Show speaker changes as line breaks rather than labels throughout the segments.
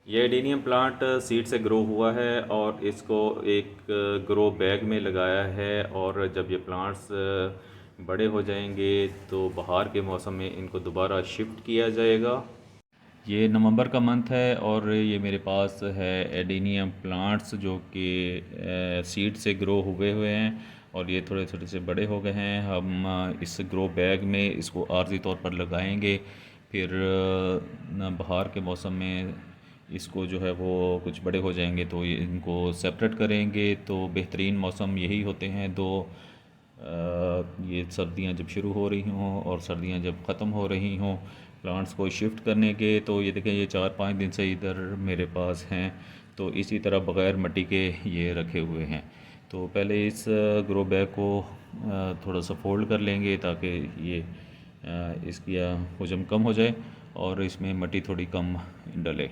ये adenium plant seed से grow हुआ है और इसको एक ग्रो बैग में लगाया है, और जब ये प्लांट्स बड़े हो जाएंगे तो बहार के मौसम में इनको दोबारा शिफ्ट किया जाएगा। ये नवंबर का मंथ है और ये मेरे पास है एडेनियम प्लांट्स जो कि सीड से ग्रो हुए हुए हैं, और ये थोड़े थोड़े से बड़े हो गए हैं। हम इस ग्रो बैग में इसको आर्जी तौर पर लगाएंगे, फिर बहार के मौसम में इसको जो है वो कुछ बड़े हो जाएंगे तो ये इनको सेपरेट करेंगे। तो बेहतरीन मौसम यही होते हैं दो, ये सर्दियां जब शुरू हो रही हों और सर्दियां जब ख़त्म हो रही हों प्लांट्स को शिफ्ट करने के। तो ये देखें, ये 4-5 दिन से इधर मेरे पास हैं, तो इसी तरह बग़ैर मिट्टी के ये रखे हुए हैं। तो पहले इस ग्रो बैग को थोड़ा सा फोल्ड कर लेंगे ताकि ये इसकी हजम कम हो जाए और इसमें मिट्टी थोड़ी कम डले।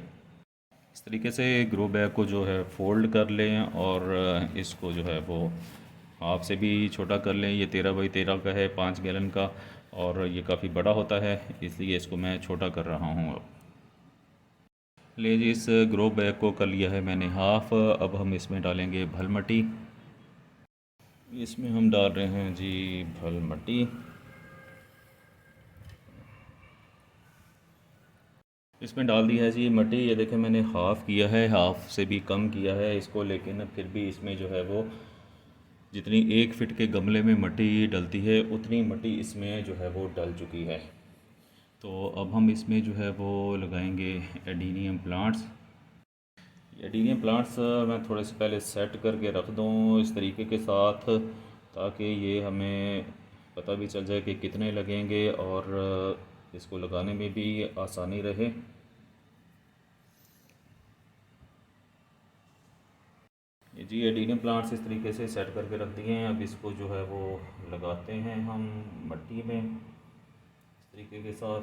इस तरीके से ग्रो बैग को जो है फ़ोल्ड कर लें और इसको जो है वो हाफ से भी छोटा कर लें। ये 13 बाई 13 का है, 5 गैलन का, और ये काफ़ी बड़ा होता है, इसलिए इसको मैं छोटा कर रहा हूँ अब। ले जी, इस ग्रो बैग को कर लिया है मैंने हाफ। अब हम इसमें डालेंगे भल मट्टी। इसमें हम डाल रहे हैं जी भल मट्टी। इसमें डाल दिया है जी मट्टी। ये देखें, मैंने हाफ़ किया है, हाफ़ से भी कम किया है इसको, लेकिन फिर भी इसमें जो है वो जितनी 1 फीट के गमले में मिट्टी डलती है उतनी मिट्टी इसमें जो है वो डल चुकी है। तो अब हम इसमें जो है वो लगाएंगे एडीनियम प्लांट्स। एडीनियम प्लांट्स मैं थोड़े से पहले सेट करके रख दूँ इस तरीके के साथ, ताकि ये हमें पता भी चल जाए कि कितने लगेंगे और इसको लगाने में भी आसानी रहे। ये जी एडीनियम प्लांट्स इस तरीके से सेट करके रख दिए हैं। अब इसको जो है वो लगाते हैं हम मिट्टी में इस तरीके के साथ।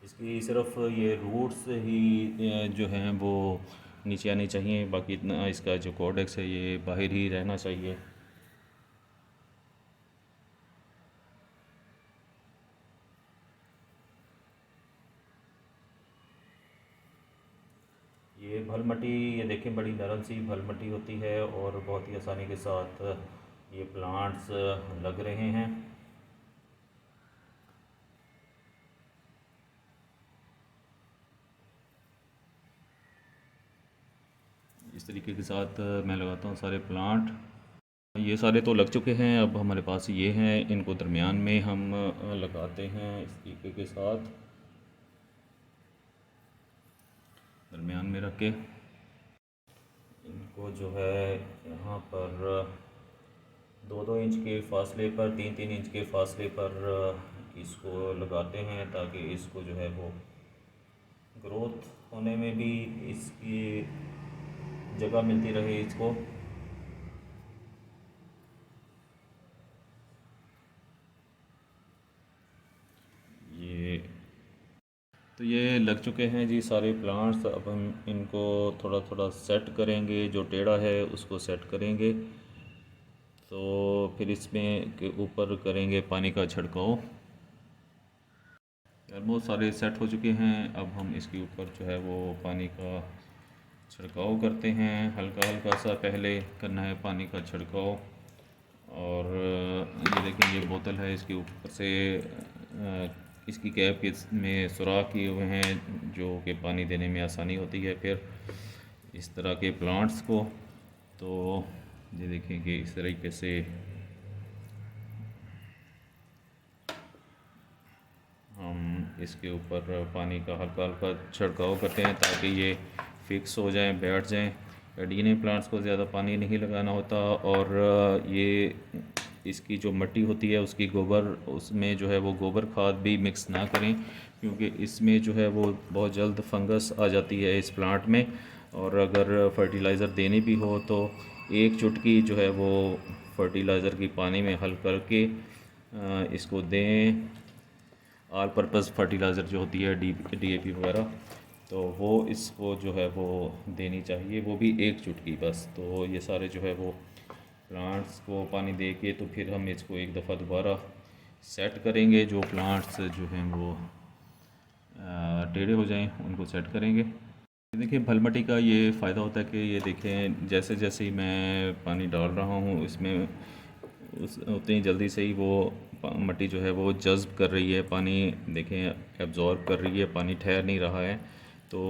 इसकी सिर्फ ये रूट्स ही जो हैं वो नीचे आनी चाहिए, बाकी इतना इसका जो कॉर्डेक्स है ये बाहर ही रहना चाहिए। ये भल मट्टी, ये देखें बड़ी नरम सी भल मट्टी होती है और बहुत ही आसानी के साथ ये प्लांट्स लग रहे हैं। इस तरीके के साथ मैं लगाता हूँ सारे प्लांट। ये सारे तो लग चुके हैं, अब हमारे पास ये हैं, इनको दरमियान में हम लगाते हैं इस तरीके के साथ, दरमियान में रख के इनको जो है यहाँ पर 2-2 इंच के फासले पर, 3-3 इंच के फासले पर इसको लगाते हैं, ताकि इसको जो है वो ग्रोथ होने में भी इसकी जगह मिलती रहे इसको। ये तो ये लग चुके हैं जी सारे प्लांट्स। अब हम इनको थोड़ा थोड़ा सेट करेंगे, जो टेढ़ा है उसको सेट करेंगे। तो फिर इसमें के ऊपर करेंगे पानी का छिड़काव। बहुत सारे सेट हो चुके हैं, अब हम इसके ऊपर जो है वो पानी का छिड़काव करते हैं। हल्का हल्का सा पहले करना है पानी का छिड़काव। और ये देखिए, ये बोतल है, इसके ऊपर से इसकी कैप के में सुराख किए हुए हैं जो कि पानी देने में आसानी होती है फिर इस तरह के प्लांट्स को। तो ये देखें कि इस तरीके से हम इसके ऊपर पानी का हल्का हल्का छिड़काव करते हैं ताकि ये फिक्स हो जाएं, बैठ जाएं। एडीनियम प्लांट्स को ज़्यादा पानी नहीं लगाना होता, और ये इसकी जो मिट्टी होती है उसकी गोबर, उसमें जो है वो गोबर खाद भी मिक्स ना करें, क्योंकि इसमें जो है वो बहुत जल्द फंगस आ जाती है इस प्लांट में। और अगर फर्टिलाइज़र देनी भी हो तो 1 चुटकी जो है वो फर्टिलाइज़र की पानी में हल करके इसको दें। ऑल पर्पज़ फर्टिलाइज़र जो होती है DAP वगैरह, तो वो इसको जो है वो देनी चाहिए, वो भी 1 चुटकी बस। तो ये सारे जो है वो प्लांट्स को पानी दे के तो फिर हम इसको एक दफ़ा दोबारा सेट करेंगे। जो प्लांट्स जो हैं वो टेढ़े हो जाएं उनको सेट करेंगे। देखिए भल मट्टी का ये फ़ायदा होता है कि ये देखें जैसे जैसे ही मैं पानी डाल रहा हूँ इसमें उतनी जल्दी से ही वो मट्टी जो है वो जज़्ब कर रही है पानी। देखें एब्ज़ॉर्ब कर रही है पानी, ठहर नहीं रहा है, तो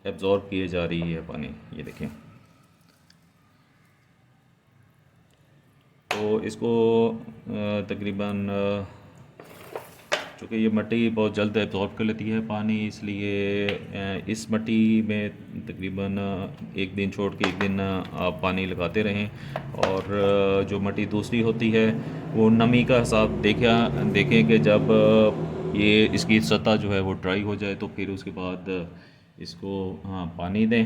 एब्ज़ॉर्ब किए जा रही है पानी। ये देखें, तो इसको तकरीबन चूँकि ये मिट्टी बहुत जल्द एब्ज़ॉर्ब कर लेती है पानी, इसलिए इस मिट्टी में तकरीबन एक दिन छोड़ के एक दिन आप पानी लगाते रहें। और जो मिट्टी दूसरी होती है वो नमी का हिसाब देखें कि जब ये इसकी सतह जो है वो ड्राई हो जाए तो फिर उसके बाद इसको पानी दें।